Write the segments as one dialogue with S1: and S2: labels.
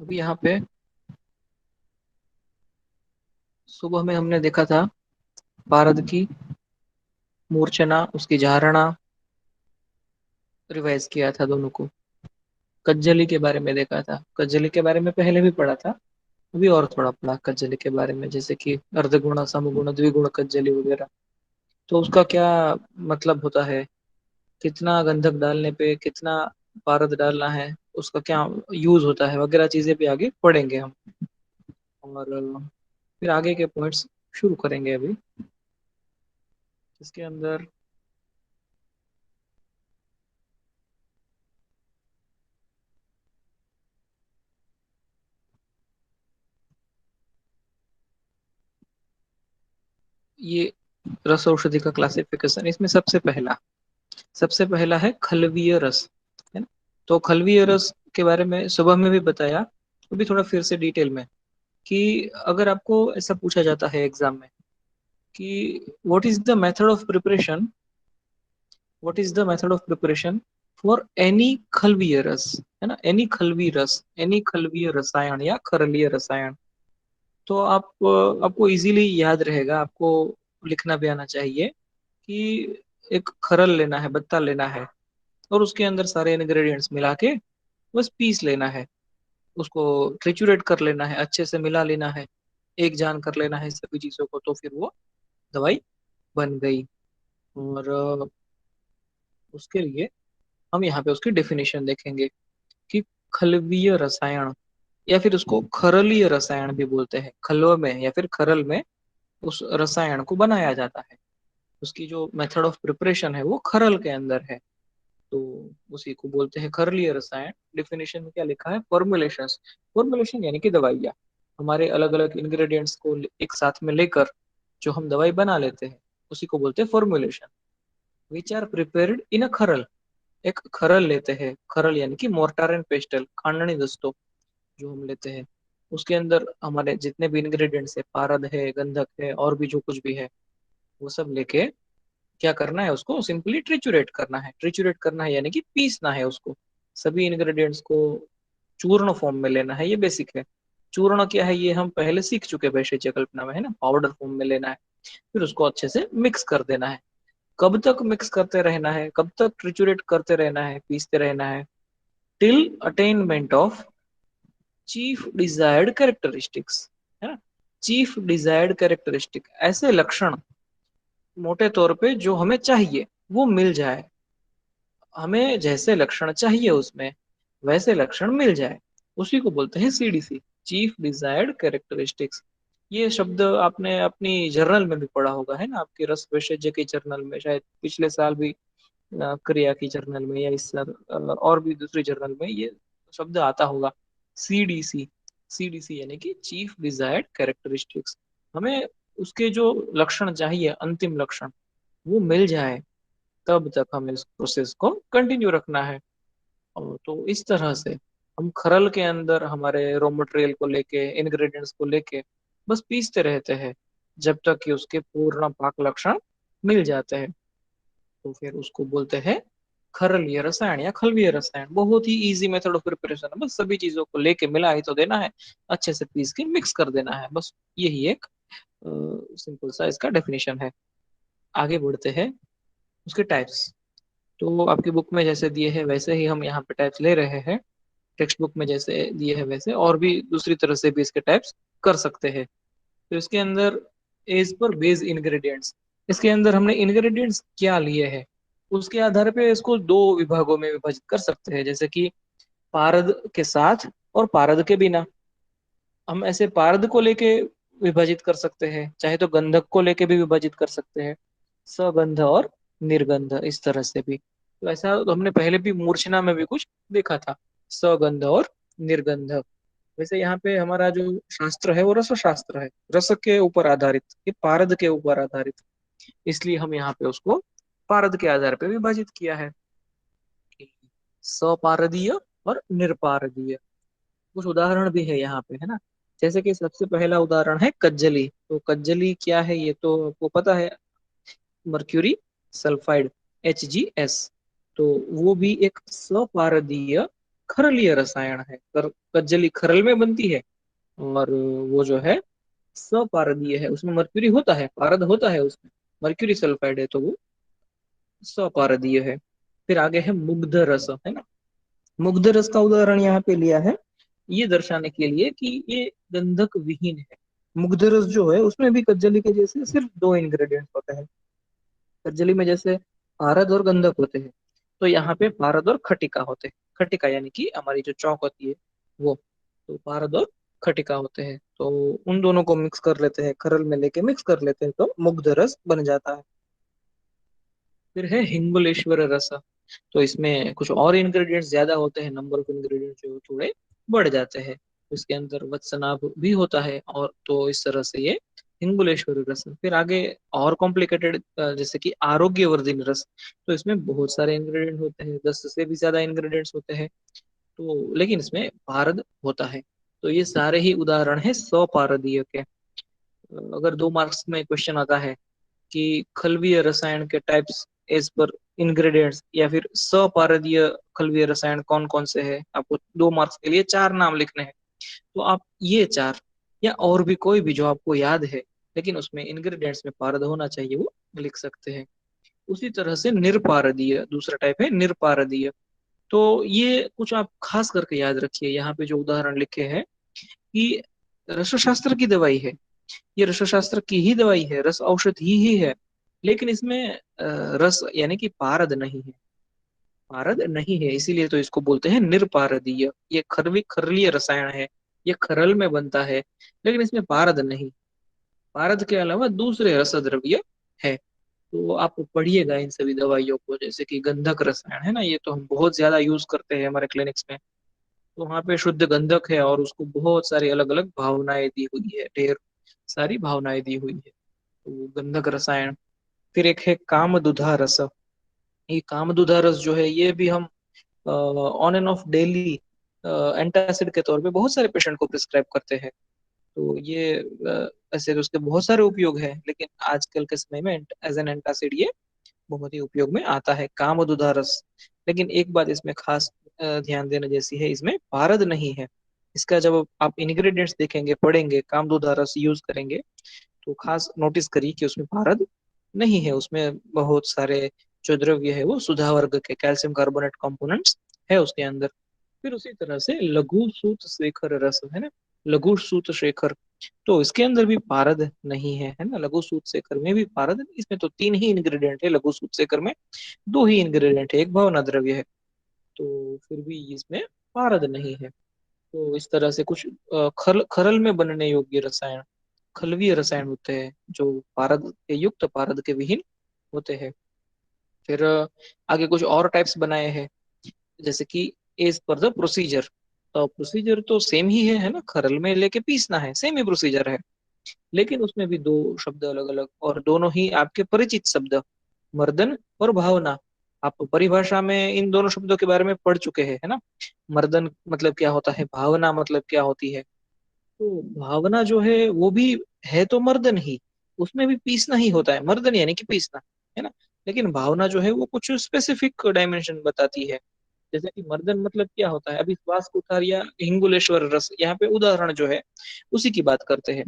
S1: अभी यहाँ पे सुबह में हमने देखा था पारद की मूर्छना, उसकी धारणा, रिवाइज किया था दोनों को। कज्जली के बारे में देखा था, कज्जली के बारे में पहले भी पढ़ा था, अभी और थोड़ा पढ़ा कज्जली के बारे में, जैसे कि अर्धगुण, समगुण, द्विगुण कज्जली वगैरह। तो उसका क्या मतलब होता है, कितना गंधक डालने पे कितना पारद डालना है, उसका क्या यूज होता है वगैरह चीजें भी आगे पढ़ेंगे हम। और फिर आगे के पॉइंट्स शुरू करेंगे अभी इसके अंदर। ये रस औषधि का क्लासिफिकेशन, इसमें सबसे पहला है खलवीय रस, है ना। तो खलवीय रस के बारे में सुबह में भी बताया, अभी थोड़ा फिर से डिटेल में, कि अगर आपको ऐसा पूछा जाता है एग्जाम में कि what is the method of preparation, what is the method of preparation for any खलवीय रस, है ना, एनी खलवी रस, एनी खलवीय रसायन या खरलीय रसायन। तो आपको इजीली याद रहेगा, आपको लिखना भी आना चाहिए कि एक खरल लेना है, बत्ता लेना है, और उसके अंदर सारे इंग्रेडिएंट्स मिला के बस पीस लेना है, उसको ट्रिचुरेट कर लेना है, अच्छे से मिला लेना है, एक जान कर लेना है सभी चीजों को, तो फिर वो दवाई बन गई। और उसके लिए हम यहाँ पे उसकी डेफिनेशन देखेंगे कि खलवीय रसायन, या फिर उसको खरलीय रसायन भी बोलते हैं, खलव में या फिर खरल में उस रसायन को बनाया जाता है। उसकी जो मेथड ऑफ प्रिपरेशन है वो खरल के अंदर है, तो उसी को बोलते हैं खरलीय रसायन। डेफिनेशन में क्या लिखा है, फॉर्मुलेशन, फॉर्मुलेशन यानी कि दवाइयाँ, हमारे अलग अलग इंग्रेडिएंट्स को एक साथ में लेकर जो हम दवाई बना लेते हैं उसी को बोलते हैं formulation. Which are prepared in a खरल, एक खरल लेते हैं, खरल यानी कि मोर्टार एंड पेस्टल, खांडनी दस्तों जो हम लेते हैं, उसके अंदर हमारे जितने भी इंग्रेडिएंट्स है, पारद है, गंधक है, और भी जो कुछ भी है, वो सब लेके क्या करना है, उसको सिंपली ट्रिचुरेट करना है, ट्रिचुरेट करना है यानी कि पीसना है उसको, सभी इंग्रेडिएंट्स को चूर्ण फॉर्म में लेना है, ये बेसिक है। चूर्ण क्या है ये हम पहले सीख चुके वैशेच्य कल्पना में, है ना, पाउडर फॉर्म में लेना है, फिर उसको अच्छे से मिक्स कर देना है। कब तक मिक्स करते रहना है, कब तक ट्रिचुरेट करते रहना है, पीसते रहना है, till attainment of chief desired characteristics, है ना। चीफ डिजायर्ड कैरेक्टरिस्टिक, ऐसे लक्षण मोटे तौर पे जो हमें चाहिए वो मिल जाए, हमें जैसे लक्षण चाहिए उसमें वैसे लक्षण मिल जाए, उसी को बोलते हैं सीडीसी, चीफ डिजायर्ड कैरेक्टरिस्टिक्स। ये शब्द आपने अपनी जर्नल में भी पढ़ा होगा, है ना, आपके रस विशेषज्ञ के जर्नल में, शायद पिछले साल भी क्रिया की जर्नल में, या इस साल और भी दूसरी जर्नल में ये शब्द आता होगा, सीडीसी। सीडीसी यानी कि चीफ डिजायर्ड कैरेक्टरिस्टिक्स, हमें उसके जो लक्षण चाहिए, अंतिम लक्षण, वो मिल जाए, तब तक हमें इस प्रोसेस को कंटिन्यू रखना है। और तो इस तरह से हम खरल के अंदर हमारे रॉ मटेरियल को लेके, इंग्रेडिएंट्स को लेके बस पीसते रहते हैं जब तक कि उसके पूर्ण पाक लक्षण मिल जाते हैं, तो फिर उसको बोलते हैं खरलीय रसायन या खलवीय रसायन। बहुत ही इजी मेथड ऑफ प्रिपरेशन है, बस सभी चीजों को लेके मिला ही तो देना है, अच्छे से पीस के मिक्स कर देना है, बस यही एक सिंपल सा इसका डेफिनेशन है। आगे बढ़ते हैं उसके टाइप्स। तो आपकी बुक में जैसे दिए हैं वैसे ही हम यहाँ पे टाइप्स ले रहे हैं, टेक्स्ट बुक में जैसे दिए हैं वैसे, और भी दूसरी तरह से भी इसके टाइप्स कर सकते हैं। तो इसके अंदर एज पर बेस इंग्रेडिएंट्स, इसके अंदर हमने इंग्रेडिएंट्स क्या लिए हैं उसके आधार पे इसको दो विभागों में विभाजित कर सकते हैं, जैसे कि पारद के साथ और पारद के बिना। हम ऐसे पारद को लेके विभाजित कर सकते हैं, चाहे तो गंधक को लेके भी विभाजित कर सकते हैं, सगंध और निर्गंध, इस तरह से भी। तो ऐसा तो हमने पहले भी मूर्छना में भी कुछ देखा था, सगंध और निर्गंध। वैसे यहाँ पे हमारा जो शास्त्र है वो रस शास्त्र है, रस के ऊपर आधारित, ये पारद के ऊपर आधारित, इसलिए हम यहाँ पे उसको पारद के आधार पे विभाजित किया है, सपारदीय और निर्पारदीय। कुछ उदाहरण भी है यहाँ पे, है ना। जैसे कि सबसे पहला उदाहरण है कज्जली। तो कज्जली क्या है ये तो आपको पता है, मर्क्यूरी सल्फाइड, HgS। तो वो भी एक सपारदीय खरलीय रसायन है। कज्जली खरल में बनती है, और वो जो है सपारदीय है, उसमें मर्क्यूरी होता है, पारद होता है उसमें, मर्क्यूरी सल्फाइड है, तो वो सपारदीय है। फिर आगे है मुग्ध रस, है ना। मुग्ध रस का उदाहरण यहाँ पे लिया है ये दर्शाने के लिए कि ये गंधक विहीन है। मुग्ध रस जो है उसमें भी कज्जली के जैसे सिर्फ दो इंग्रेडिएंट्स होते हैं। तर्जली में जैसे पारद और गंधक होते हैं, तो यहाँ पे पारद और खटिका होते हैं। खटिका यानी कि हमारी जो चौक होती है वो, तो पारद और खटिका होते हैं, तो उन दोनों को मिक्स कर लेते हैं, खरल में लेके मिक्स कर लेते हैं, तो मुग्ध रस बन जाता है। फिर है हिंगुलेश्वर रस। तो इसमें कुछ और इंग्रेडिएंट्स ज्यादा होते हैं, नंबर ऑफ इंग्रेडिएंट्स जो थोड़े बढ़ जाते हैं। उसके अंदर वत्सनाभ भी होता है, और तो इस तरह से ये हिंगुलेश्वरी रस। फिर आगे और कॉम्प्लिकेटेड, जैसे कि आरोग्यवर्धिनी रस। तो इसमें बहुत सारे इंग्रेडिएंट होते हैं, 10 से भी ज्यादा इंग्रेडिएंट्स होते हैं, तो लेकिन इसमें पारद होता है। तो ये सारे ही उदाहरण है स्वपारदीय के। अगर 2 मार्क्स में क्वेश्चन आता है कि खलवीय रसायन के टाइप्स एज पर इंग्रेडिएंट्स, या फिर सपारदीय खलवीय रसायन कौन कौन से हैं, आपको 2 मार्क्स के लिए 4 नाम लिखने हैं, तो आप ये 4 या और भी कोई भी जो आपको याद है लेकिन उसमें इंग्रेडिएंट्स में पारद होना चाहिए वो लिख सकते हैं। उसी तरह से निरपारदीय दूसरा टाइप है, निरपारदीय। तो ये कुछ आप खास करके याद रखिए, यहाँ पे जो उदाहरण लिखे हैं कि रसशास्त्र की दवाई है, ये रसशास्त्र की ही दवाई है, रस औषधि ही है, लेकिन इसमें रस यानी कि पारद नहीं है। पारद नहीं है, इसीलिए तो इसको बोलते हैं निरपारदीय। ये खरलीय रसायन है, ये खरल में बनता है, लेकिन इसमें पारद नहीं। पारद के अलावा दूसरे रस द्रव्य है। तो आप पढ़िएगा इन सभी दवाइयों को, जैसे कि गंधक रसायन है ना, ये तो हम बहुत ज्यादा यूज करते हैं हमारे क्लिनिक्स में। तो वहाँ पे शुद्ध गंधक है, और उसको बहुत सारी अलग अलग भावनाएं दी हुई है, ढेर सारी भावनाएं दी हुई है, तो गंधक रसायन। फिर एक है कामदुधा रस। ये कामदुधा रस जो है ये भी हम on end of daily antacid के तौर पे बहुत सारे पेशेंट को प्रिस्क्राइब करते हैं। तो ये ऐसे तो उसके बहुत सारे उपयोग है, लेकिन आजकल के समय में एज एन एंटासिड ये बहुत ही उपयोग में आता है, कामदुधा रस। लेकिन एक बात इसमें खास ध्यान देने जैसी है, इसमें पारद नहीं है। इसका जब आप इंग्रेडिएंट्स देखेंगे, पढ़ेंगे, कामदुधा रस यूज करेंगे, तो खास नोटिस करिए कि उसमें पारद नहीं है। उसमें बहुत सारे जो द्रव्य है वो सुधा वर्ग के कैल्शियम कार्बोनेट कंपोनेंट्स है उसके अंदर। फिर उसी तरह से लघु सूत शेखर रस है ना, लघु सूत शेखर, तो इसके अंदर भी पारद नहीं है, है ना। लघु सूत शेखर में भी पारद, इसमें तो 3 ही इंग्रेडिएंट है, लघु सूत शेखर में 2 ही इंग्रेडिएंट है, एक भावना द्रव्य है, तो फिर भी इसमें पारद नहीं है। तो इस तरह से कुछ खरल में बनने योग्य रसायन खलवीय रसायन होते हैं, जो पारद के युक्त, पारद के विहीन होते हैं। फिर आगे कुछ और टाइप्स बनाए हैं, जैसे कि एज पर द प्रोसीजर। तो प्रोसीजर तो सेम ही है ना, खरल में लेके पीसना है, सेम ही प्रोसीजर है, लेकिन उसमें भी 2 शब्द अलग अलग, और दोनों ही आपके परिचित शब्द, मर्दन और भावना। आप परिभाषा में इन दोनों शब्दों के बारे में पढ़ चुके हैं, है ना। मर्दन मतलब क्या होता है, भावना मतलब क्या होती है। तो भावना जो है वो भी है तो मर्दन ही, उसमें भी पीसना ही होता है, मर्दन यानी कि पीसना, है ना। लेकिन भावना जो है वो कुछ स्पेसिफिक डायमेंशन बताती है। जैसे कि मर्दन मतलब क्या होता है, अभी श्वास कुठार या हिंगुलेश्वर रस यहाँ पे उदाहरण जो है उसी की बात करते हैं।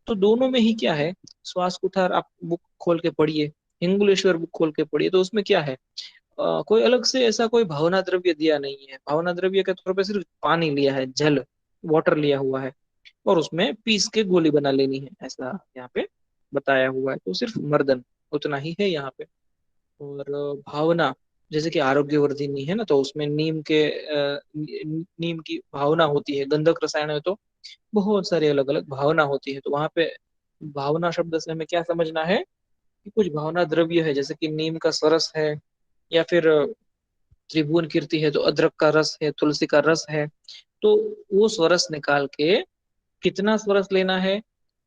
S1: तो दोनों में ही क्या है, श्वास कुठार आप बुक खोल के पढ़िए, हिंगुलेश्वर बुक खोल के पढ़िए, तो उसमें क्या है, कोई अलग से ऐसा कोई भावना द्रव्य दिया नहीं है। भावना द्रव्य के तौर पे सिर्फ पानी लिया है, जल, वाटर लिया हुआ है, और उसमें पीस के गोली बना लेनी है, ऐसा यहाँ पे बताया हुआ है। तो सिर्फ मर्दन उतना ही है यहाँ पे। और भावना, जैसे कि आरोग्यवर्धिनी है ना, तो उसमें नीम की भावना होती है। गंधक रसायन में तो बहुत सारी अलग अलग भावना होती है, तो वहां पे भावना शब्द से हमें क्या समझना है कि कुछ भावना द्रव्य है, जैसे कि नीम का सरस है, या फिर त्रिभुवन कीर्ति है तो अदरक का रस है, तुलसी का रस है। तो वो स्वरस निकाल के कितना स्वरस लेना है,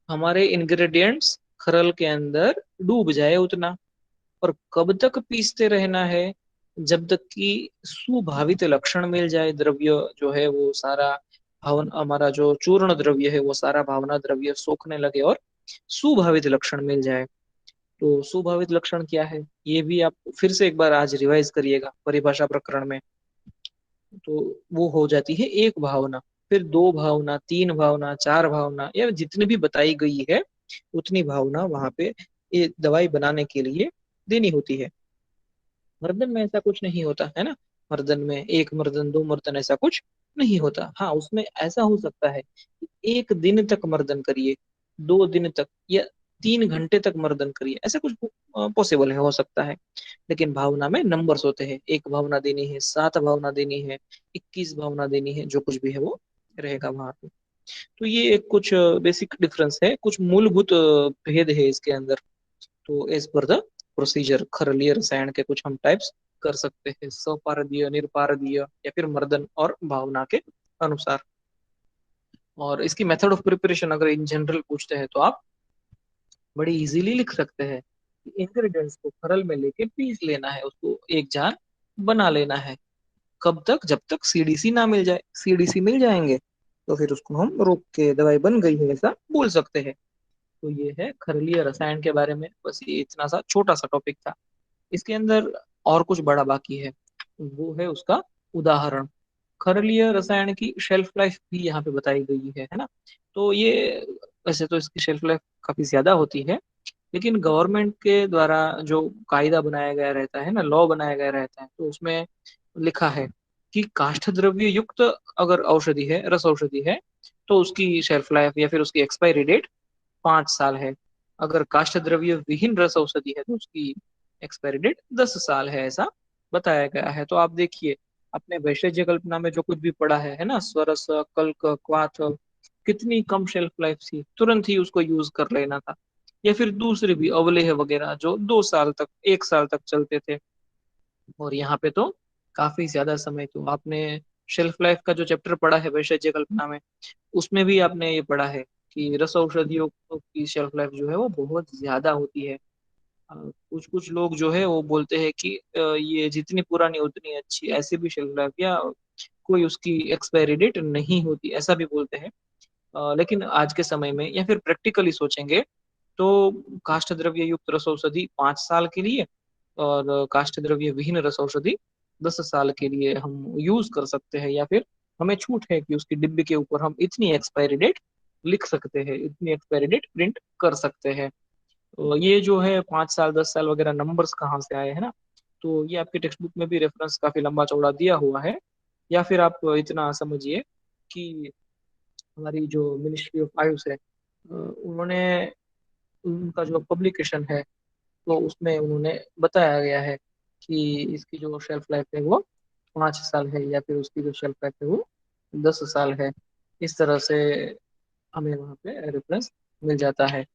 S1: हमारे इंग्रेडिएंट्स खरल के अंदर डूब जाए उतना। और कब तक पीसते रहना है, जब तक कि सुभावित लक्षण मिल जाए, द्रव्य जो है वो सारा, भावन हमारा जो चूर्ण द्रव्य है वो सारा भावना द्रव्य सोखने लगे और सुभावित लक्षण मिल जाए। तो सुभावित लक्षण क्या है, ये भी आप फिर से एक बार आज रिवाइज करिएगा परिभाषा प्रकरण में। तो वो हो जाती है एक भावना। फिर दो भावना, तीन भावना, चार भावना, या जितनी भी बताई गई है उतनी भावना वहां पे ये दवाई बनाने के लिए देनी होती है। मर्दन में ऐसा कुछ नहीं होता है ना। मर्दन में एक मर्दन, दो मर्दन, ऐसा कुछ नहीं होता। हाँ, उसमें ऐसा हो सकता है कि एक दिन तक मर्दन करिए, 2 दिन तक, या 3 घंटे तक मर्दन करिए, ऐसा कुछ पॉसिबल है, हो सकता है। लेकिन भावना में नंबर्स होते हैं, एक भावना देनी है, 7 भावना देनी है, 21 भावना देनी है, जो कुछ भी है वो रहेगा वहां पे। तो ये एक कुछ बेसिक डिफरेंस है, कुछ मूलभूत भेद है इसके अंदर। तो एज पर द प्रोसीजर खरलीय रसायन के कुछ हम टाइप्स कर सकते हैं, सपारदीय, निरपारदीय, या फिर मर्दन और भावना के अनुसार। और इसकी मेथड ऑफ प्रिपरेशन अगर इन जनरल पूछते हैं तो आप बड़ी इजीली लिख सकते हैं। इंग्रेडिएंट्स को खरल में लेके पीस लेना है, उसको एक जान बना लेना है। कब तक? जब तक सीडीसी ना मिल जाए। सीडीसी मिल जाएंगे तो फिर उसको हम रोक के दवाई बन गई है ऐसा बोल सकते हैं। तो ये है खरलीय रसायन के बारे में, बस ये इतना सा छोटा सा टॉपिक था। इसके अंदर और कुछ बड़ा बाकी है, वो है उसका उदाहरण। खरलीय रसायन की शेल्फ लाइफ भी यहाँ पे बताई गई है ना। तो ये, वैसे तो इसकी शेल्फ लाइफ काफी ज्यादा होती है, लेकिन गवर्नमेंट के द्वारा जो कायदा बनाया गया रहता है ना, लॉ बनाया गया रहता है, तो उसमें लिखा है कि काष्ठ द्रव्य युक्त अगर औषधि है, रस औषधि है, तो उसकी शेल्फ लाइफ या फिर उसकी एक्सपायरी डेट 5 साल है। अगर काष्ठ द्रव्य विहीन रस औषधि है तो उसकी एक्सपायरी डेट 10 साल है, ऐसा बताया गया है। तो आप देखिए, अपने वैशेज्य कल्पना में जो कुछ भी पढ़ा है ना, स्वरस, कल्क, क्वाथ, कितनी कम शेल्फ लाइफ थी, तुरंत ही उसको यूज कर लेना था। या फिर दूसरे भी अवलेह वगैरह जो 2 साल तक, 1 साल तक चलते थे। और यहाँ पे तो काफी ज्यादा समय। तो आपने शेल्फ लाइफ का जो चैप्टर पढ़ा है वैशेज्य कल्पना में, उसमें भी आपने ये पढ़ा है कि रस औषधियों की शेल्फ लाइफ जो है वो बहुत ज्यादा होती है। कुछ कुछ लोग जो है वो बोलते हैं कि ये जितनी पुरानी उतनी अच्छी, ऐसी भी शेल्फ लाइफ या कोई उसकी एक्सपायरी डेट नहीं होती, ऐसा भी बोलते हैं। लेकिन आज के समय में या फिर प्रैक्टिकली सोचेंगे तो काष्ठ द्रव्य युक्त रस औषधि 5 साल के लिए, और काष्ठ द्रव्य विहीन रस औषधि 10 साल के लिए हम यूज कर सकते हैं। या फिर हमें छूट है कि उसकी डिब्बे के ऊपर हम इतनी एक्सपायरी डेट लिख सकते हैं, इतनी एक्सपायरी डेट प्रिंट कर सकते हैं। तो ये जो है 5 साल, 10 साल वगैरह नंबर्स कहाँ से आए हैं ना, तो ये आपके टेक्स्ट बुक में भी रेफरेंस काफी लंबा चौड़ा दिया हुआ है। या फिर आप इतना समझिए कि हमारी जो मिनिस्ट्री ऑफ आयुष है, उन्होंने, उनका जो पब्लिकेशन है, तो उसमें उन्होंने बताया गया है कि इसकी जो शेल्फ लाइफ है वो 5 साल है, या फिर उसकी जो शेल्फ लाइफ है वो 10 साल है। इस तरह से हमें वहाँ पे रेफरेंस मिल जाता है।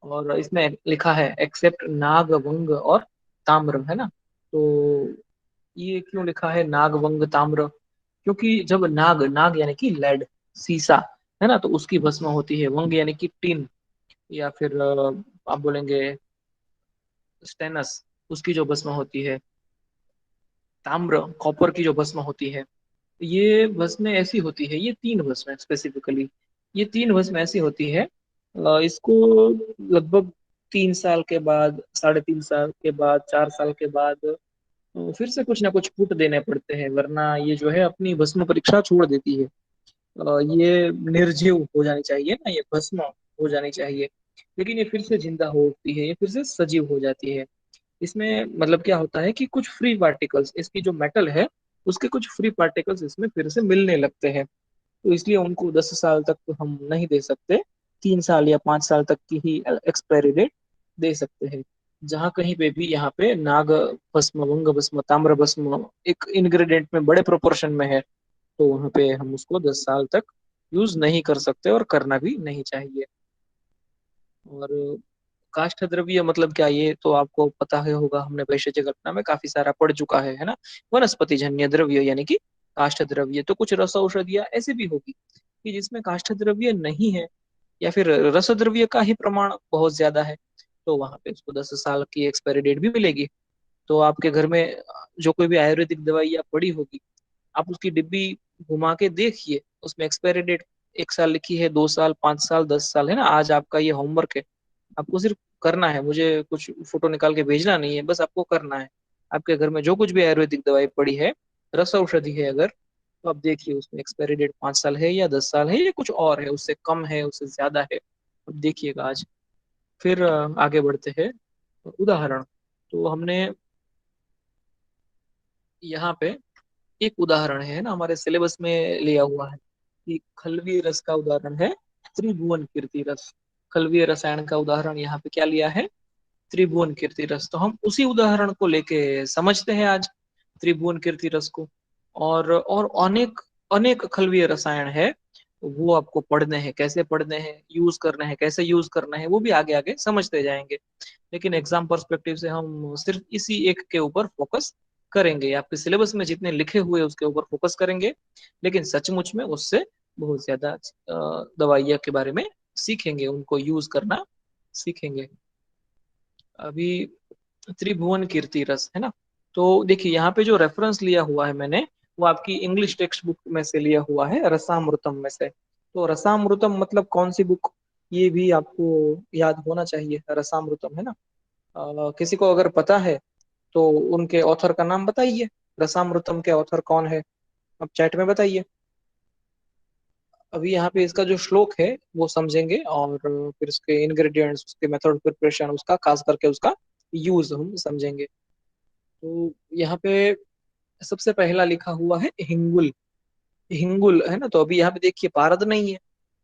S1: और इसमें लिखा है एक्सेप्ट नाग, वंग और ताम्र, है ना। तो ये क्यों लिखा है नाग, वंग, ताम्र? क्योंकि जब नाग, नाग यानी कि लेड, सीसा, है ना, तो उसकी भस्म होती है। वंग यानी कि टिन, या फिर आप बोलेंगे स्टेनस, उसकी जो भस्म होती है। ताम्र, कॉपर की जो भस्म होती है। ये भस्में ऐसी होती है, ये 3 भस्में स्पेसिफिकली, ये 3 भस्म ऐसी होती है, इसको लगभग 3 साल के बाद, 3.5 साल के बाद, 4 साल के बाद फिर से कुछ ना कुछ पुट देने पड़ते हैं, वरना ये जो है अपनी भस्म परीक्षा छोड़ देती है। ये निर्जीव हो जानी चाहिए ना, ये भस्म हो जानी चाहिए, लेकिन ये फिर से जिंदा हो उठती है, ये फिर से सजीव हो जाती है। इसमें मतलब क्या होता है कि कुछ फ्री पार्टिकल्स, इसकी जो मेटल है उसके कुछ फ्री पार्टिकल्स इसमें फिर से मिलने लगते हैं। तो इसलिए उनको 10 साल तक तो हम नहीं दे सकते, 3 साल या 5 साल तक की ही एक्सपायरी डेट दे सकते हैं। जहाँ कहीं पे भी यहाँ पे नाग भस्म, वंग भस्म, ताम्र भस्म एक इंग्रेडिएंट में बड़े प्रोपोर्शन में है, तो वहाँ पे हम उसको 10 साल तक यूज नहीं कर सकते, और करना भी नहीं चाहिए। और काष्ठ द्रव्य मतलब क्या, ये तो आपको पता ही होगा, हमने वैशेज्य घटना में काफी सारा पढ़ चुका है ना। वनस्पति जन्य द्रव्य यानी कि काष्ठ द्रव्य। तो कुछ रस औषधियां ऐसी भी होगी कि जिसमें काष्ठ द्रव्य नहीं है, या फिर रस द्रव्य का ही प्रमाण बहुत ज्यादा है, तो वहां पे उसको 10 साल की एक्सपायरी डेट भी मिलेगी। तो आपके घर में जो कोई भी आयुर्वेदिक दवाइयाँ पड़ी होगी, आप उसकी डिब्बी घुमा के देखिए, उसमें एक्सपायरी डेट 1 साल लिखी है, 2 साल, 5 साल, 10 साल, है ना। आज आपका ये होमवर्क है, आपको सिर्फ करना है, मुझे कुछ फोटो निकाल के भेजना नहीं है, बस आपको करना है। आपके घर में जो कुछ भी आयुर्वेदिक दवाई पड़ी है, रस औषधि है अगर, तो आप देखिए उसमें एक्सपायरी डेट 5 साल है या 10 साल है या कुछ और है, उससे कम है उससे ज्यादा है, अब देखिएगा आज। फिर आगे बढ़ते हैं। उदाहरण, तो हमने यहाँ पे एक उदाहरण है ना हमारे सिलेबस में लिया हुआ है कि खलवीय रस का उदाहरण है त्रिभुवन कीर्ति रस। खलवीय रसायन का उदाहरण यहाँ पे क्या लिया है, त्रिभुवन कीर्ति रस। तो हम उसी उदाहरण को लेके समझते हैं आज त्रिभुवन कीर्ति रस को। और अनेक अनेक खलवीय रसायन है, वो आपको पढ़ने हैं, कैसे पढ़ने हैं, यूज करने हैं, कैसे यूज करना है, वो भी आगे आगे समझते जाएंगे। लेकिन एग्जाम पर्सपेक्टिव से हम सिर्फ इसी एक के ऊपर फोकस करेंगे, आपके सिलेबस में जितने लिखे हुए उसके ऊपर फोकस करेंगे। लेकिन सचमुच में उससे बहुत ज्यादा दवाइयाँ के बारे में सीखेंगे, उनको यूज करना सीखेंगे। अभी त्रिभुवन कीर्ति रस है ना, तो देखिए यहाँ पे जो रेफरेंस लिया हुआ है मैंने, वो आपकी इंग्लिश टेक्स्ट बुक में से लिया हुआ है, रसामृतम में से। तो रसामृतम मतलब कौन सी बुक, ये भी आपको याद होना चाहिए। रसामृतम है ना, किसी को अगर पता है तो उनके ऑथर का नाम बताइए, रसामृतम के ऑथर कौन है, आप चैट में बताइए। अभी यहाँ पे इसका जो श्लोक है वो समझेंगे, और फिर उसके इंग्रेडिएंट्स, उसके मेथड प्रिपरेशन, उसका खास करके उसका यूज हम समझेंगे। तो यहाँ पे सबसे पहला लिखा हुआ है हिंगुल। हिंगुल है ना, तो अभी यहाँ पे देखिए पारद नहीं है,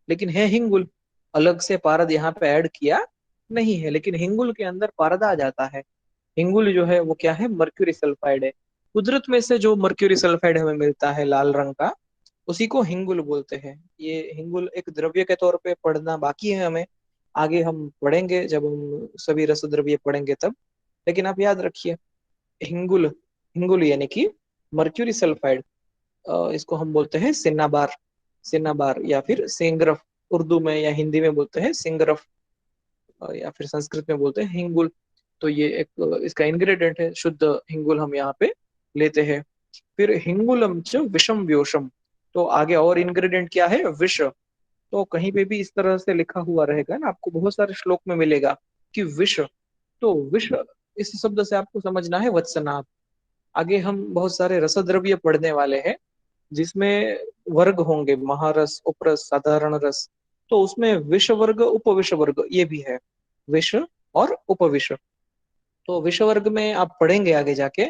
S1: लेकिन है हिंगुल। अलग से पारद यहाँ पे ऐड किया नहीं है, लेकिन हिंगुल के अंदर पारद आ जाता है। हिंगुल जो है वो क्या है, मर्क्यूरी सल्फाइड है। कुदरत में से जो मर्क्यूरी सल्फाइड हमें मिलता है लाल रंग का, उसी को हिंगुल बोलते हैं। ये हिंगुल एक द्रव्य के तौर पे पढ़ना बाकी है हमें, आगे हम पढ़ेंगे जब हम सभी रस द्रव्य पढ़ेंगे तब। लेकिन आप याद रखिए, हिंगुल, हिंगुल यानी कि मर्क्यूरी सल्फाइड, इसको हम बोलते हैं सिन्नाबार। सिन्नाबार या फिर सेंग्रफ, उर्दू में या हिंदी में बोलते हैं सिंगरफ, या फिर संस्कृत में बोलते हैं हिंगुल। तो ये एक इसका इंग्रेडिएंट है, शुद्ध हिंगुल हम यहाँ पे लेते हैं। फिर हिंगुलम च विषम व्योषम, तो आगे और इंग्रेडिएंट क्या है, विष। तो कहीं पे भी इस तरह से लिखा हुआ रहेगा ना, आपको बहुत सारे श्लोक में मिलेगा कि विष। तो विष, इस शब्द से आपको समझना है वत्सनाभ। आगे हम बहुत सारे रसद्रव्य पढ़ने वाले हैं, जिसमें वर्ग होंगे, महारस, उपरस, साधारण रस। तो उसमें विष वर्ग, उपविष वर्ग ये भी है, विष और उपविष। तो विष वर्ग में आप पढ़ेंगे आगे जाके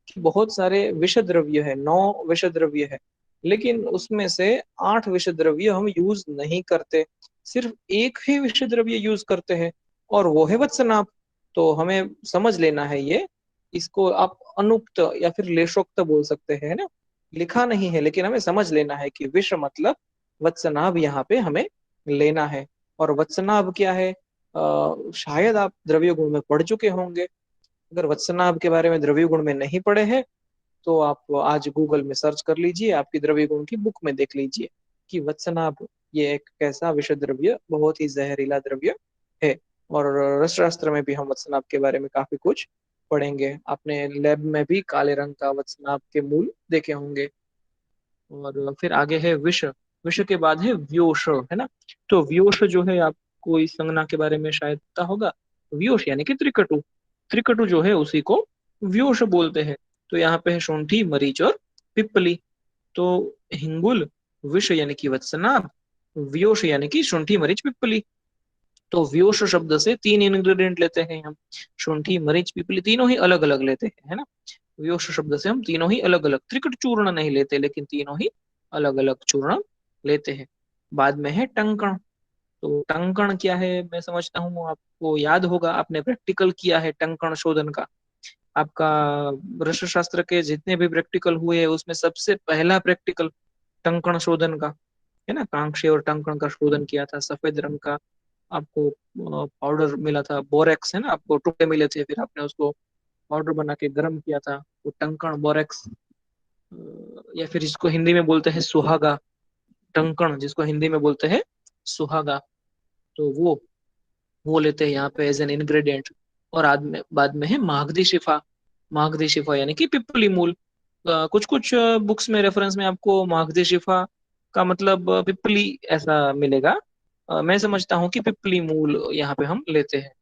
S1: कि बहुत सारे विष द्रव्य है, 9 विष द्रव्य है, लेकिन उसमें से 8 विष द्रव्य हम यूज नहीं करते, सिर्फ एक ही विष द्रव्य यूज करते हैं, और वो है वत्सनाभ। तो हमें समझ लेना है ये, इसको आप अनुक्त या फिर लेशोक्त बोल सकते हैं ना, लिखा नहीं है लेकिन हमें समझ लेना है कि विष मतलब वत्सनाभ यहाँ पे हमें लेना है। और वत्सनाभ क्या है, शायद आप द्रव्य गुण में पढ़ चुके होंगे। अगर वत्सनाभ के बारे में द्रव्य गुण में नहीं पढ़े हैं, तो आप आज गूगल में सर्च कर लीजिए, आपकी द्रव्य गुण की बुक में देख लीजिए कि वत्सनाभ ये एक कैसा विषय द्रव्य, बहुत ही जहरीला द्रव्य है। और रसशास्त्र में भी हम वत्सनाभ के बारे में काफी कुछ पढ़ेंगे, आपने लैब में भी काले रंग का वत्सनाभ के मूल देखे होंगे। और फिर आगे है विष। विष के बाद है व्योष, है ना। तो व्योष जो है, आपको इस संज्ञा के बारे में शायद पता होगा, व्योष यानी कि त्रिकटु। त्रिकटु जो है उसी को व्योष बोलते हैं। तो यहाँ पे है शोंठी, मरीच और पिप्पली। तो हिंगुल, विष यानी कि वत्सनाभ, व्योष यानी कि शोंठी, मरीच, पिप्पली। तो व्योष शब्द से 3 इंग्रेडिएंट लेते हैं हम, शोंठी, मरीच, पिपली, तीनों ही अलग अलग लेते हैं, है ना। व्योष शब्द से हम तीनों ही अलग अलग, त्रिकट चूर्ण नहीं लेते, लेकिन तीनों ही अलग अलग चूर्ण लेते हैं। बाद में है टंकण। तो टंकण क्या है, मैं समझता हूँ आपको याद होगा, आपने प्रैक्टिकल किया है टंकण शोधन का। आपका रस शास्त्र के जितने भी प्रैक्टिकल हुए हैं उसमें सबसे पहला प्रैक्टिकल टंकण शोधन का, है ना। कांक्षी और टंकण का शोधन किया था, सफेद रंग का आपको पाउडर मिला था, बोरेक्स है ना, आपको टुकड़े मिले थे, फिर आपने उसको पाउडर बना के गर्म किया था, वो टंकण बोरेक्स। या फिर जिसको हिंदी में बोलते हैं सुहागा, टंकण जिसको हिंदी में बोलते हैं सुहागा। तो वो लेते हैं यहाँ पे एज एन इंग्रेडिएंट। और बाद में है मागधी शिफा। मागधी शिफा यानी कि पिपली मूल। कुछ कुछ बुक्स में रेफरेंस में आपको मागधी शिफा का मतलब पिपली ऐसा मिलेगा। मैं समझता हूँ कि पिपली मूल यहाँ पे हम लेते हैं,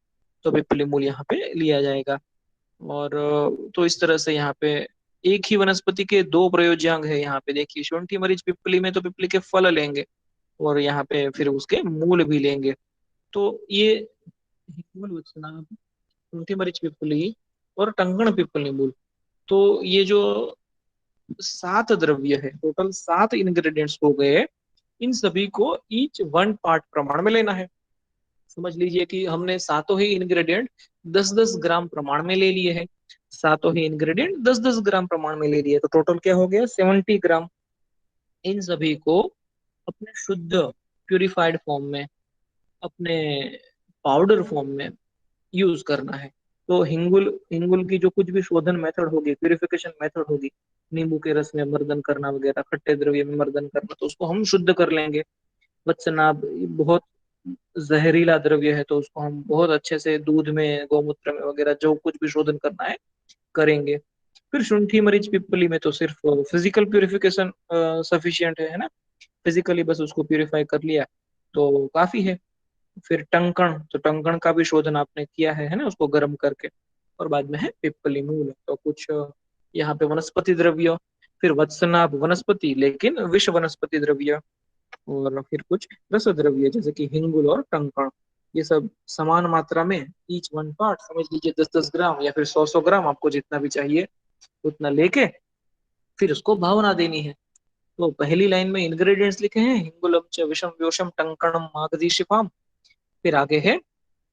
S1: तो पिपली मूल यहाँ पे लिया जाएगा। और तो इस तरह से यहाँ पे एक ही वनस्पति के दो प्रयोज्यांग है यहाँ पे। देखिए शुंठी मरीच पिपली में तो पिपली के फल लेंगे, और यहाँ पे फिर उसके मूल भी लेंगे। तो ये हिंगुल वचनाभ, शुंठी मरीच पिपली और टंगण पिपली मूल, तो ये जो 7 द्रव्य है, टोटल 7 इंग्रेडिएंट्स हो गए। इन सभी को ईच 1 पार्ट प्रमाण में लेना है। समझ लीजिए कि हमने सातों ही इंग्रेडिएंट 10-10 ग्राम प्रमाण में ले लिए हैं। सातों ही इंग्रेडिएंट 10-10 ग्राम प्रमाण में ले लिए, तो टोटल क्या हो गया, 70 ग्राम। इन सभी को अपने शुद्ध प्यूरिफाइड फॉर्म में, अपने पाउडर फॉर्म में यूज करना है। तो हिंगुल हिंगुल की जो कुछ भी शोधन मेथड होगी, प्यूरिफिकेशन मेथड होगी, नींबू के रस में मर्दन करना वगैरह, खट्टे द्रव्य में मर्दन करना, तो उसको हम शुद्ध कर लेंगे। वत्सनाभ बहुत जहरीला द्रव्य है, तो उसको हम बहुत अच्छे से दूध में, गौमूत्र में वगैरह जो कुछ भी शोधन करना है करेंगे। फिर शुंठी मरीच पिपली में तो सिर्फ फिजिकल प्यूरिफिकेशन सफिशियंट है ना, फिजिकली बस उसको प्यूरिफाई कर लिया तो काफी है। फिर टंकण, तो टंकण का भी शोधन आपने किया है ना, उसको गर्म करके। और बाद में है पिप्पली मूल, तो कुछ यहाँ पे वनस्पति द्रव्य। फिर वत्सनाभ वनस्पति लेकिन विष वनस्पति द्रव्य। और फिर कुछ रस द्रव्य जैसे कि हिंगुल और टंकण। ये सब समान मात्रा में, ईच 1 पार्ट, समझ लीजिए 10-10 ग्राम या फिर 100-100 ग्राम, आपको जितना भी चाहिए उतना लेके फिर उसको भावना देनी है। तो पहली लाइन में इंग्रेडिएंट्स लिखे हैं, हिंगुलम च विषम व्योषम टंकणम मागधी शिफाम। फिर आगे है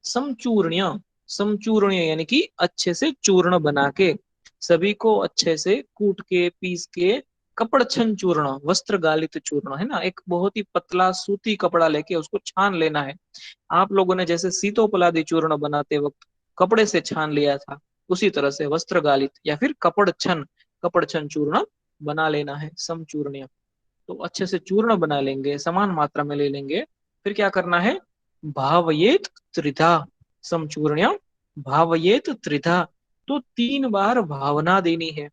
S1: समचूर्ण्य। समचूर्ण्य यानी कि अच्छे से चूर्ण बना के, सभी को अच्छे से कूट के पीस के, कपड़ छन चूर्ण, वस्त्र गालित चूर्ण, है ना, एक बहुत ही पतला सूती कपड़ा लेके उसको छान लेना है। आप लोगों ने जैसे सीतोपलादी चूर्ण बनाते वक्त कपड़े से छान लिया था, उसी तरह से वस्त्र गालित या फिर कपड़ छन चूर्ण बना लेना है, समचूर्ण्य। तो अच्छे से चूर्ण बना लेंगे, समान मात्रा में ले लेंगे। फिर क्या करना है, भावयेत त्रिधा, समचूर्ण भावयेत त्रिधा, तो 3 बार भावना देनी है।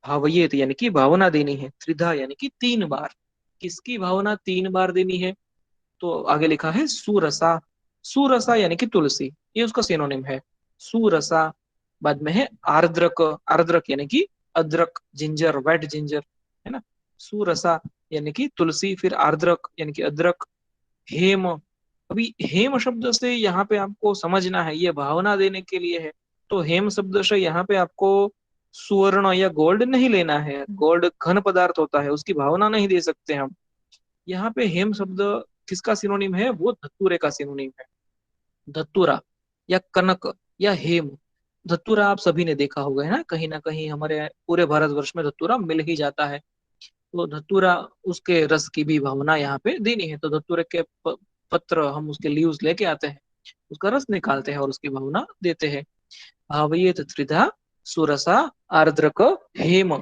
S1: भावयेत यानी कि भावना देनी है, त्रिधा यानी कि 3 बार। किसकी भावना 3 बार देनी है, तो आगे लिखा है सुरसा। सुरसा यानी कि तुलसी, ये उसका सिनोनिम है, सुरसा। बाद में है आर्द्रक। आर्द्रक यानी कि अदरक, जिंजर, वेट जिंजर, है ना। सुरसा यानी कि तुलसी, फिर आर्द्रक यानी कि अदरक। हेम, अभी हेम शब्द से यहाँ पे आपको समझना है, ये भावना देने के लिए है। तो हेम शब्द से यहाँ पे आपको सुवर्ण या गोल्ड नहीं लेना है, गोल्ड घन पदार्थ होता है, उसकी भावना नहीं दे सकते हम। यहाँ पे हेम शब्द किसका सिनोनिम है, वो धतूरे का सिनोनिम है। धतूरा या कनक या हेम। धतूरा आप सभी ने देखा होगा, है ना कहीं हमारे पूरे भारतवर्ष में धतूरा मिल ही जाता है। तो धतूरा, उसके रस की भी भावना यहाँ पे देनी है। तो धतूरे के पत्र, हम उसके लीव्स लेके आते हैं, उसका रस निकालते हैं और उसकी भावना देते हैं। भावयेत त्रिधा, सुरसा, आर्द्रक, हेम,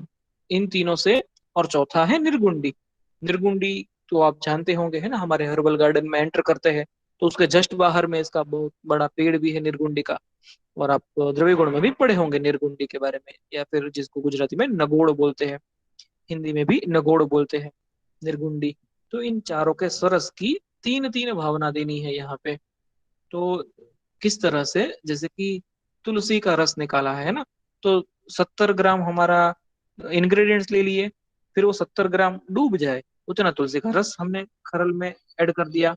S1: इन तीनों से। और चौथा है निर्गुंडी। निर्गुंडी तो आप जानते होंगे, है ना, हमारे हर्बल गार्डन में एंटर करते हैं तो उसके जस्ट बाहर में इसका बहुत बड़ा पेड़ भी है निर्गुंडी का। और आप द्रव्य गुण में भी पढ़े होंगे निर्गुंडी के बारे में, या फिर जिसको गुजराती में नगोड़ बोलते हैं, हिंदी में भी नगोड़ बोलते हैं, निर्गुंडी। तो इन चारों के सरस की 3-3 भावना देनी है यहाँ पे। तो किस तरह से, जैसे कि तुलसी का रस निकाला है ना, तो 70 ग्राम हमारा इंग्रेडिएंट्स ले लिए, फिर वो 70 ग्राम डूब जाए उतना तुलसी का रस हमने खरल में ऐड कर दिया।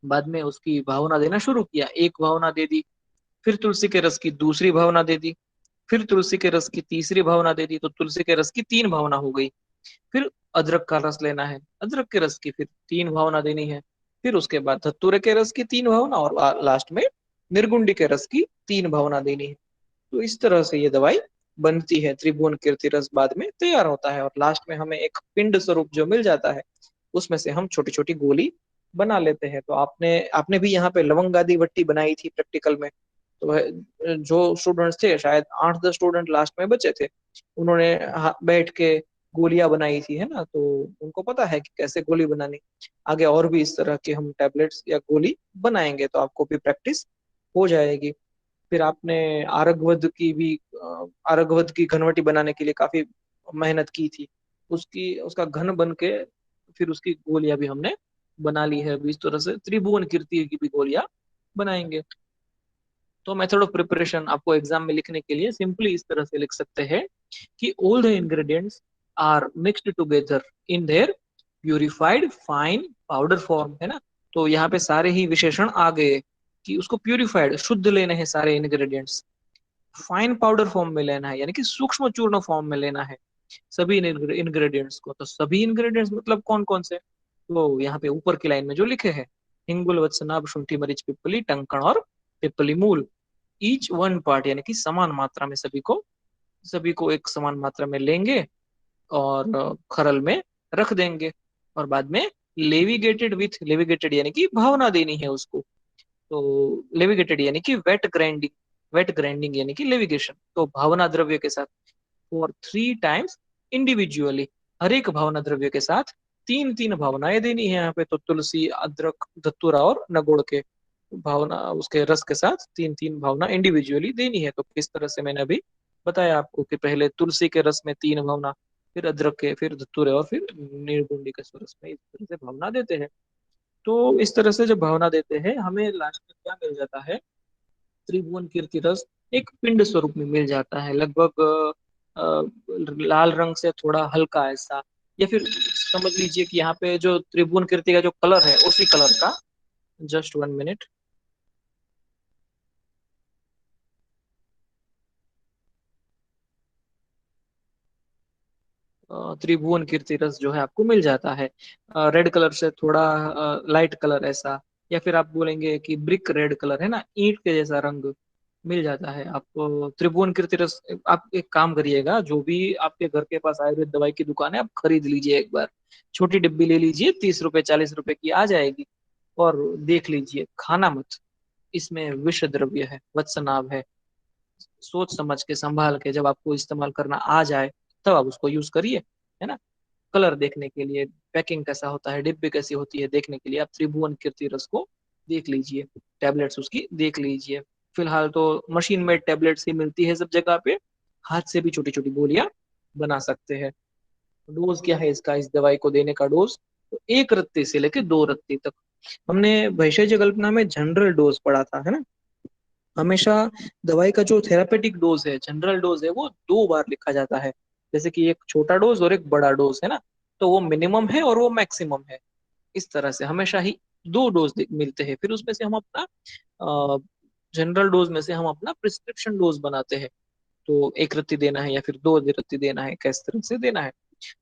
S1: बाद में उसकी भावना देना शुरू किया, एक भावना दे दी, फिर तुलसी के रस की दूसरी भावना दे दी, फिर तुलसी के रस की तीसरी भावना दे दी, तो तुलसी के रस की 3 भावना हो गई। फिर अदरक का रस लेना है, अदरक के रस की फिर 3 भावना देनी है। फिर उसके बाद धतूरे के रस की 3 भावना, और लास्ट में निर्गुंडी के रस की 3 भावना देनी है। तो इस तरह से ये दवाई बनती है, त्रिभुवन कीर्ति रस बाद में तैयार होता है, और लास्ट में हमें एक पिंड स्वरूप जो मिल जाता है, उसमें से हम छोटी छोटी गोली बना लेते हैं। तो आपने आपने भी यहाँ पे लवंग आदि वट्टी बनाई थी प्रैक्टिकल में। तो जो स्टूडेंट्स थे, शायद 8-10 स्टूडेंट लास्ट में बचे थे, उन्होंने बैठ के गोलियां बनाई थी, है ना, तो उनको पता है कि कैसे गोली बनानी। आगे और भी इस तरह के हम टैबलेट्स या गोली बनाएंगे, तो आपको भी प्रैक्टिस हो जाएगी। फिर आपने आरगवद की भी, आरगवद की घनवटी बनाने के लिए काफी मेहनत की थी, उसकी उसका घन बन के फिर उसकी गोलियां भी हमने बना ली है। अभी इस तरह से त्रिभुवन कीर्ति की भी गोलियां बनाएंगे। तो मेथड ऑफ प्रिपरेशन आपको एग्जाम में लिखने के लिए सिंपली इस तरह से लिख सकते हैं कि all the ingredients are mixed together in their purified fine powder form, है ना। तो यहाँ पे सारे ही विशेषण आ गए कि उसको प्यूरिफाइड शुद्ध लेने हैं सारे इंग्रेडिएंट्स, फाइन पाउडर फॉर्म में लेना है यानी कि सूक्ष्म चूर्ण फॉर्म में लेना है सभी इंग्रेडिएंट्स को। तो सभी इंग्रेडिएंट्स मतलब कौन कौन से, तो यहाँ पे ऊपर की लाइन में जो लिखे हैं, हिंगुल वत्सनाभ शुंठी मरीच पिपली टंकण और पिपली मूल, ईच वन पार्ट यानी कि समान मात्रा में सभी को एक समान मात्रा में लेंगे और खरल में रख देंगे। और बाद में लेविगेटेड यानी कि भावना देनी है उसको। तो लेविगेटेड यानी कि वेट ग्राइंडिंग यानी कि लेविगेशन, तो भावना द्रव्य के साथ फॉर 3 टाइम्स इंडिविजुअली, हर एक भावना द्रव्य के साथ तीन तीन भावनाएं देनी है यहाँ पे। तो तुलसी, अदरक, धतूरा और नगोड़ के भावना उसके रस के साथ तीन तीन भावना इंडिविजुअली देनी है। तो किस तरह से मैंने अभी बताया आपको कि पहले तुलसी के रस में तीन भावना, फिर अदरक के, फिर धतूरे और फिर निर्गुंडी के रस में, इस तरह से भावना देते हैं। तो इस तरह से जब भावना देते हैं हमें लास्ट में क्या मिल जाता है, त्रिभुवन कीर्ति रस एक पिंड स्वरूप में मिल जाता है, लगभग लाल रंग से थोड़ा हल्का ऐसा, या फिर समझ लीजिए कि यहाँ पे जो त्रिभुवन कीर्ति का जो कलर है उसी कलर का। Just 1 minute. त्रिभुवन कीर्ति रस जो है आपको मिल जाता है रेड कलर से थोड़ा लाइट कलर ऐसा, या फिर आप बोलेंगे कि ब्रिक रेड कलर, है ना, ईंट के जैसा रंग मिल जाता है आपको त्रिभुवन कीर्ति रस। आप एक काम करिएगा, जो भी आपके घर के पास आयुर्वेद दवाई की दुकान है आप खरीद लीजिए एक बार, छोटी डिब्बी ले लीजिए, 30 रुपए 40 रुपए की आ जाएगी। और देख लीजिए, खाना मत, इसमें विष द्रव्य है, वत्सनाभ है। सोच समझ के संभाल के जब आपको इस्तेमाल करना आ जाए तब आप उसको यूज करिए, है ना। कलर देखने के लिए, पैकिंग कैसा होता है, डिब्बे कैसी होती है देखने के लिए आप त्रिभुवन कीर्ति रस को देख लीजिए, टैबलेट्स उसकी देख लीजिए। फिलहाल तो मशीन मेड टैबलेट्स ही मिलती है सब जगह पे, हाथ से भी छोटी छोटी गोलियां बना सकते हैं। डोज क्या है इसका, इस दवाई को देने का डोज, तो 1 रत्ती से लेके 2 रत्ती तक। हमने भैषज कल्पना में जनरल डोज पढ़ा था, है ना। हमेशा दवाई का जो थेरापेटिक डोज है, जनरल डोज है, वो 2 बार लिखा जाता है। जैसे कि एक छोटा डोज और एक बड़ा डोज, है ना। तो वो मिनिमम है और वो मैक्सिमम है। इस तरह से हमेशा ही 2 डोज मिलते हैं, फिर उसमें से हम अपना जनरल डोज में से हम अपना प्रिस्क्रिप्शन डोज बनाते हैं। तो 1 रत्ती देना है या फिर 2 रत्ती देना है, किस तरह से देना है।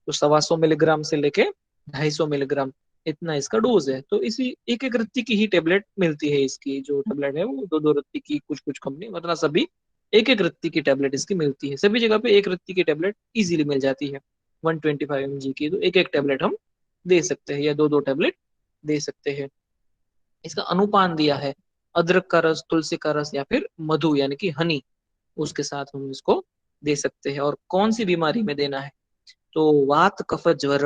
S1: तो 125 मिलीग्राम से लेके 250 मिलीग्राम, इतना इसका डोज है। तो इसी एक एक रत्ती की ही टेबलेट मिलती है, इसकी जो टेबलेट है वो 2 2 रत्ती की, कुछ कुछ कंपनी मतलब सभी एक एक रत्ती की टेबलेट इसकी मिलती है। सभी जगह पे 1 रत्ती की टेबलेट इजीली मिल जाती है, 125 mg की। तो एक एक टेबलेट हम दे सकते हैं या दो दो टेबलेट दे सकते हैं। इसका अनुपान दिया है, अदरक का रस, तुलसी का रस या फिर मधु यानी कि हनी, उसके साथ हम इसको दे सकते हैं। और कौन सी बीमारी में देना है, तो वात कफ ज्वर।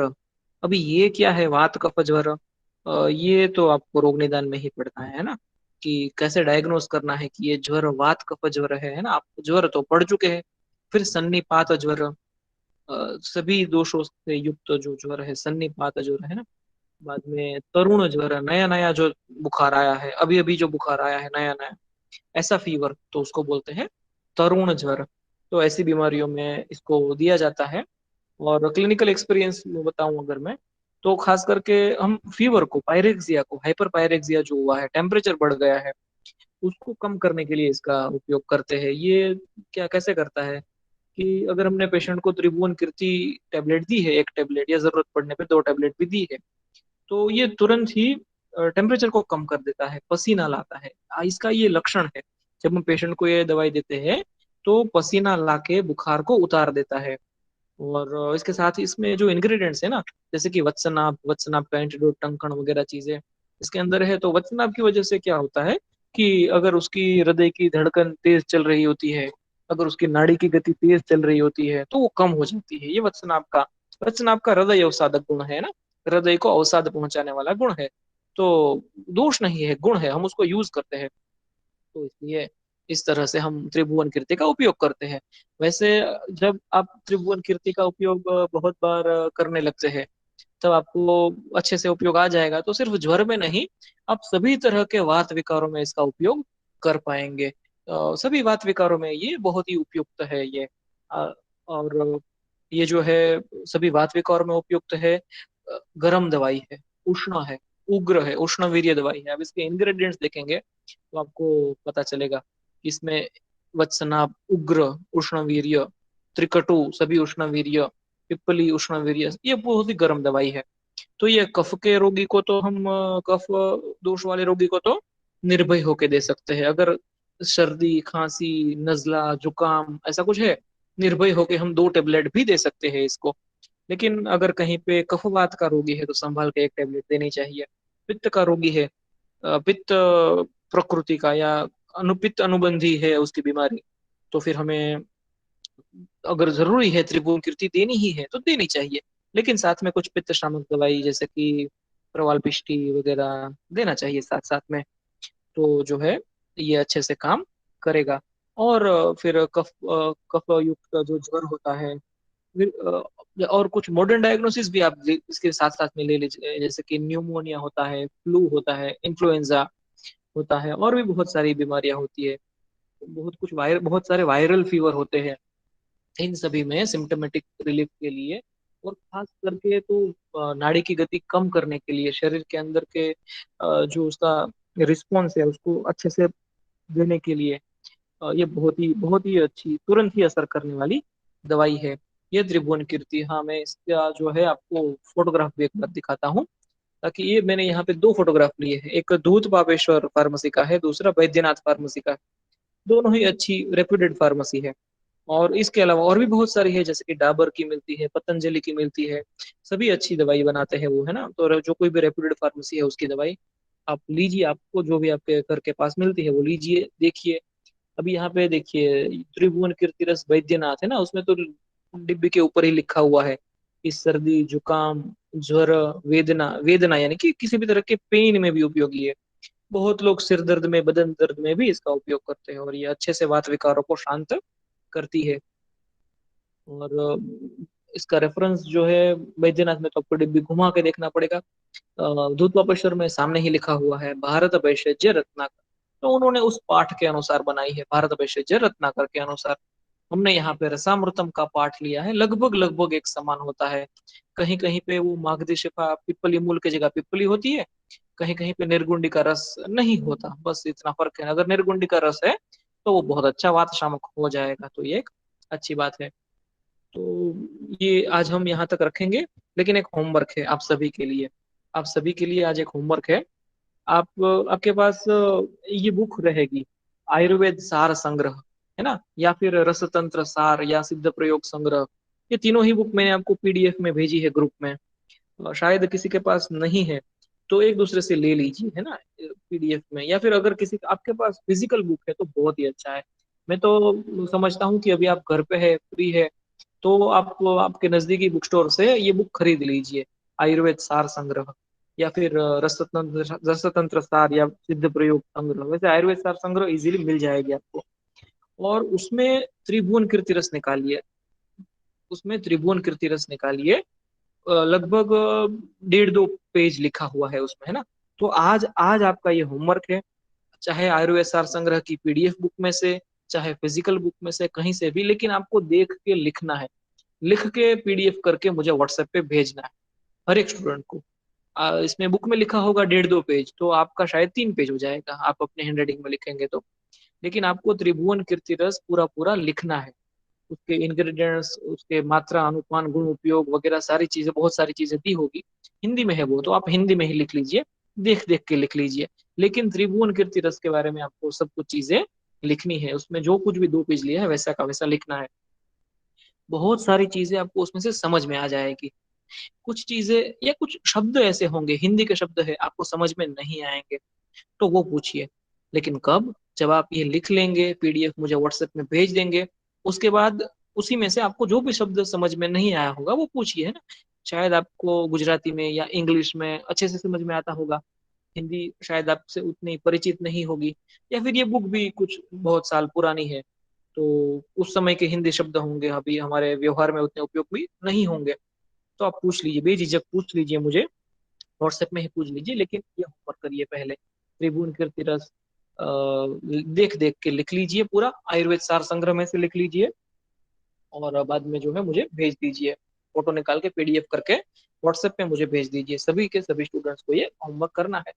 S1: अभी ये क्या है वात कफ ज्वर, ये तो आपको रोग निदान में ही पड़ता है ना, कि कैसे डायग्नोस करना है कि ये ज्वर वात कफ ज्वर है ना। आप ज्वर तो पढ़ चुके हैं। फिर सन्निपात ज्वर, सभी दोषों से युक्त जो ज्वर है, सन्निपात ज्वर, है ना। बाद में तरुण ज्वर, नया नया जो बुखार आया है, अभी अभी जो बुखार आया है नया नया, ऐसा फीवर, तो उसको बोलते हैं तरुण ज्वर। तो ऐसी बीमारियों में इसको दिया जाता है। और क्लिनिकल एक्सपीरियंस में बताऊं अगर मैं, तो खास करके हम फीवर को, पायरेक्सिया को, हाइपर पायरेक्सिया जो हुआ है, टेम्परेचर बढ़ गया है, उसको कम करने के लिए इसका उपयोग करते हैं। ये क्या कैसे करता है कि अगर हमने पेशेंट को त्रिभुवन कीर्ति टेबलेट दी है, 1 टेबलेट, या जरूरत पड़ने पे 2 टेबलेट भी दी है, तो ये तुरंत ही टेम्परेचर को कम कर देता है, पसीना लाता है। इसका ये लक्षण है, जब हम पेशेंट को ये दवाई देते हैं तो पसीना लाके बुखार को उतार देता है। और इसके साथ ही इसमें जो इंग्रेडिएंट्स है ना, जैसे कि वत्सनाभ, वत्सनाभ का एंटीडोट, टंकण वगैरह चीजें इसके अंदर है। तो वत्सनाभ की वजह से क्या होता है कि अगर उसकी हृदय की धड़कन तेज चल रही होती है, अगर उसकी नाड़ी की गति तेज चल रही होती है, तो वो कम हो जाती है। ये वत्सनाभ का हृदय अवसादक गुण है ना, हृदय को अवसाद पहुंचाने वाला गुण है। तो दोष नहीं है, गुण है, हम उसको यूज करते हैं। तो इसलिए इस तरह से हम त्रिभुवन कीर्ति का उपयोग करते हैं। वैसे जब आप त्रिभुवन कीर्ति का उपयोग बहुत बार करने लगते हैं, तब आपको अच्छे से उपयोग आ जाएगा। तो सिर्फ ज्वर में नहीं, आप सभी तरह के वात विकारों में इसका उपयोग कर पाएंगे। सभी वात विकारों में ये बहुत ही उपयुक्त है ये। और ये जो है सभी वातविकाओं में उपयुक्त है। गर्म दवाई है, उष्ण है, उग्र है, उष्णवीर्य दवाई है। अब इसके इंग्रेडिएंट्स देखेंगे तो आपको पता चलेगा कि इसमें वत्सनाभ उग्र उष्णवीर्य, त्रिकटु सभी उष्णवीर्य, पिप्पली उष्णवीर्य, ये बहुत ही गर्म दवाई है। तो ये कफ के रोगी को तो हम कफ दोष वाले रोगी को तो निर्भय होके दे सकते हैं। अगर सर्दी खांसी नजला जुकाम ऐसा कुछ है, निर्भय होके हम 2 टेबलेट भी दे सकते हैं इसको। लेकिन अगर कहीं पे कफवात का रोगी है तो संभाल के 1 टेबलेट देनी चाहिए। पित्त का रोगी है, पित्त प्रकृति का या अनुपित्त अनुबंधी है उसकी बीमारी, तो फिर हमें अगर जरूरी है त्रिभुवन कीर्ति देनी ही है तो देनी चाहिए। लेकिन साथ में कुछ पित्त शामक दवाई जैसे कि प्रवाल पिष्टी वगैरह देना चाहिए साथ साथ में। तो जो है ये अच्छे से काम करेगा। और फिर कफ युक्त जो ज्वर होता है, फिर और कुछ मॉडर्न डायग्नोसिस भी आप इसके साथ साथ में ले लीजिए, जैसे कि न्यूमोनिया होता है, फ्लू होता है, इन्फ्लुएंजा होता है, और भी बहुत सारी बीमारियां होती है। बहुत सारे वायरल फीवर होते हैं। इन सभी में सिम्टोमेटिक रिलीफ के लिए और खास करके तो नाड़ी की गति कम करने के लिए, शरीर के अंदर के जो उसका रिस्पॉन्स है उसको अच्छे से देने के लिए ये बहुत ही अच्छी तुरंत ही असर करने वाली दवाई है ये त्रिभुवन कीर्ति। हाँ, मैं इसका जो है आपको फोटोग्राफ भी एक बार दिखाता हूँ, ताकि ये मैंने यहाँ पे 2 फोटोग्राफ लिए हैं। एक दूध पापेश्वर फार्मेसी का है, दूसरा बैद्यनाथ फार्मेसी का है। दोनों ही अच्छी रेप्यूटेड फार्मेसी है। और इसके अलावा और भी बहुत सारी है, जैसे कि डाबर की मिलती है, पतंजलि की मिलती है। सभी अच्छी दवाई बनाते हैं वो, है ना। तो जो कोई भी रेप्यूटेड फार्मेसी है उसकी दवाई आप लीजिए, आपको जो भी आपके घर के पास मिलती है वो लीजिए, देखिए। अभी यहाँ पे देखिए त्रिभुवन कीर्तिरस वैद्यनाथ है ना, उसमें तो डिब्बे के ऊपर ही लिखा हुआ है कि सर्दी जुकाम ज्वर वेदना, वेदना यानी कि किसी भी तरह के पेन में भी उपयोगी है। बहुत लोग सिर दर्द में, बदन दर्द में भी इसका उपयोग करते हैं, और ये अच्छे से वात विकारों को शांत करती है। और इसका रेफरेंस जो है बैद्यनाथ में तो आपको डिब्बी घुमा के देखना पड़ेगा। दूध पापेश्वर में सामने ही लिखा हुआ है भारत भेषज रत्नाकर। तो उन्होंने उस पाठ के अनुसार बनाई है, भारत भेषज रत्नाकर के अनुसार। हमने यहाँ पे रसामृतम का पाठ लिया है, लगभग लगभग एक समान होता है। कहीं कहीं पे वो मागधी शिफा पिप्पली मूल की जगह पिप्पली होती है, कहीं कहीं पे निर्गुंडी का रस नहीं होता, बस इतना फर्क है। अगर निर्गुंडी का रस है तो वो बहुत अच्छा वात शामक हो जाएगा, तो ये एक अच्छी बात है। तो ये आज हम यहाँ तक रखेंगे। लेकिन एक होमवर्क है आप सभी के लिए, आप सभी के लिए आज एक होमवर्क है। आप आपके पास ये बुक रहेगी, आयुर्वेद सार संग्रह, है ना, या फिर रसतंत्र सार या सिद्ध प्रयोग संग्रह। ये तीनों ही बुक मैंने आपको पीडीएफ में भेजी है ग्रुप में। शायद किसी के पास नहीं है तो एक दूसरे से ले लीजिए, है ना, पीडीएफ में। या फिर अगर किसी आपके पास फिजिकल बुक है तो बहुत ही अच्छा है। मैं तो समझता हूँ कि अभी आप घर पे है, फ्री है, तो आप आपके नजदीकी बुक स्टोर से ये बुक खरीद लीजिए, आयुर्वेद सार संग्रह, या फिर रसतंत्र सार या सिद्ध प्रयोग संग्रह। वैसे आयुर्वेद सार संग्रह इजीली मिल जाएगी आपको। और उसमें त्रिभुवन कीर्ति रस निकालिए, उसमें त्रिभुवन कीर्ति रस निकालिए। लगभग 1.5-2 पेज लिखा हुआ है उसमें, है ना। तो आज आज आपका ये होमवर्क है, चाहे आयुर्वेद सार संग्रह की पीडीएफ बुक में से, चाहे फिजिकल बुक में से, कहीं से भी, लेकिन आपको देख के लिखना है। लिख के पीडीएफ करके मुझे व्हाट्सएप पे भेजना है, हर एक स्टूडेंट को। इसमें बुक में लिखा होगा 1.5-2 पेज, तो आपका शायद 3 पेज हो जाएगा आप अपने हैंडराइटिंग में लिखेंगे तो। लेकिन आपको त्रिभुवन कीर्ति रस पूरा पूरा लिखना है, उसके इंग्रेडिएंट्स, उसके मात्रा अनुपान गुण उपयोग वगैरह सारी चीजें, बहुत सारी चीजें दी होगी। हिंदी में है वो, तो आप हिंदी में ही लिख लीजिए, देख देख के लिख लीजिए। लेकिन त्रिभुवन कीर्ति रस के बारे में आपको सब कुछ चीजें लिखनी है, उसमें जो कुछ भी 2 पेज लिया है वैसा का वैसा लिखना है। बहुत सारी चीजें आपको उसमें से समझ में आ जाएगी। कुछ चीजें या कुछ शब्द ऐसे होंगे, हिंदी के शब्द है, आपको समझ में नहीं आएंगे, तो वो पूछिए। लेकिन कब? जब आप ये लिख लेंगे, पीडीएफ मुझे व्हाट्सएप में भेज देंगे, उसके बाद उसी में से आपको जो भी शब्द समझ में नहीं आया होगा वो पूछिए, है ना। शायद आपको गुजराती में या इंग्लिश में अच्छे से समझ में आता होगा, हिंदी शायद आपसे उतनी परिचित नहीं होगी, या फिर ये बुक भी कुछ बहुत साल पुरानी है, तो उस समय के हिंदी शब्द होंगे अभी हमारे व्यवहार में उतने उपयोग भी नहीं होंगे। तो आप पूछ लीजिए, बेझिझक पूछ लीजिए मुझे, व्हाट्सएप में ही पूछ लीजिए। लेकिन ये होमवर्क करिए पहले, त्रिभुवन कीर्ति रस देख देख के लिख लीजिए, पूरा आयुर्वेद सार संग्रह में से लिख लीजिए। और बाद में जो है मुझे भेज दीजिए, फोटो निकाल के पीडीएफ करके व्हाट्सएप पे मुझे भेज दीजिए। सभी के सभी स्टूडेंट्स को ये होमवर्क करना है।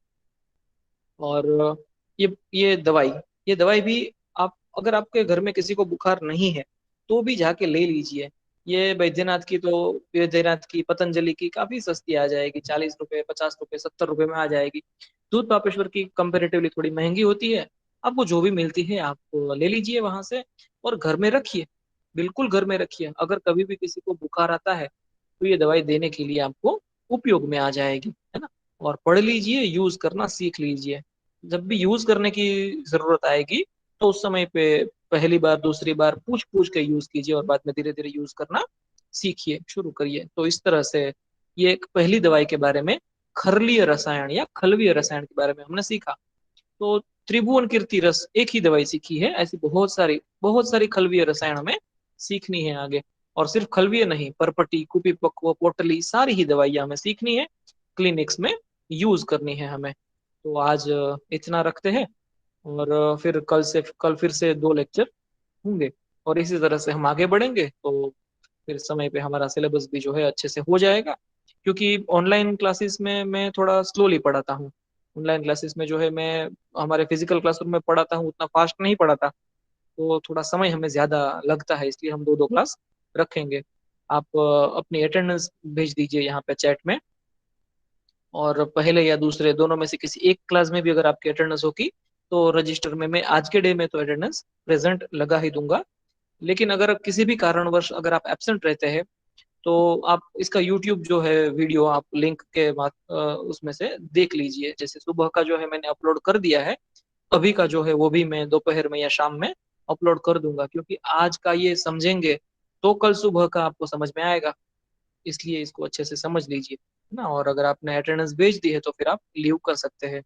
S1: और ये ये दवाई भी आप, अगर आपके घर में किसी को बुखार नहीं है तो भी जाके ले लीजिए। ये वैद्यनाथ की, पतंजलि की काफी सस्ती आ जाएगी, 40 रुपए, 50 रुपए, 70 रुपए में आ जाएगी। दूध पापेश्वर की कंपेरेटिवली थोड़ी महंगी होती है। आपको जो भी मिलती है आप ले लीजिए वहां से, और घर में रखिए, बिल्कुल घर में रखिए। अगर कभी भी किसी को बुखार आता है तो ये दवाई देने के लिए आपको उपयोग में आ जाएगी, है ना। और पढ़ लीजिए, यूज करना सीख लीजिए। जब भी यूज करने की जरूरत आएगी तो उस समय पे पहली बार दूसरी बार पूछ पूछ के यूज कीजिए, और बाद में धीरे धीरे यूज करना सीखिए, शुरू करिए। तो इस तरह से ये एक पहली दवाई के बारे में, खरलीय रसायन या खलवीय रसायन के बारे में हमने सीखा। तो त्रिभुवन कीर्ति रस एक ही दवाई सीखी है, ऐसी बहुत सारी खलवीय रसायन हमें सीखनी है आगे। और सिर्फ खलवीय नहीं, परपटी, कुपीपक्व, पोटली, सारी ही दवाइयां हमें सीखनी है, क्लिनिक्स में यूज करनी है हमें। तो आज इतना रखते हैं, और फिर कल फिर से 2 लेक्चर होंगे, और इसी तरह से हम आगे बढ़ेंगे। तो फिर समय पे हमारा सिलेबस भी जो है अच्छे से हो जाएगा। क्योंकि ऑनलाइन क्लासेस में मैं थोड़ा स्लोली पढ़ाता हूँ। ऑनलाइन क्लासेस में जो है मैं हमारे फिजिकल क्लासरूम में पढ़ाता हूँ, उतना फास्ट नहीं पढ़ाता, तो थोड़ा समय हमें ज्यादा लगता है, इसलिए हम दो दो क्लास रखेंगे। आप अपनी अटेंडेंस भेज दीजिए यहाँ पे चैट में, और पहले या दूसरे दोनों में से किसी एक क्लास में भी अगर आपकी अटेंडेंस होगी तो रजिस्टर में मैं आज के डे में तो अटेंडेंस प्रेजेंट लगा ही दूंगा। लेकिन अगर किसी भी कारणवश अगर आप एब्सेंट रहते हैं तो आप इसका यूट्यूब जो है वीडियो आप लिंक के बाद उसमें से देख लीजिए। जैसे सुबह का जो है मैंने अपलोड कर दिया है, अभी का जो है वो भी मैं दोपहर में या शाम में अपलोड कर दूंगा, क्योंकि आज का ये समझेंगे तो कल सुबह का आपको समझ में आएगा। इसलिए इसको अच्छे से समझ लीजिए, है ना। और अगर आपने अटेंडेंस भेज दी है तो फिर आप लीव कर सकते हैं।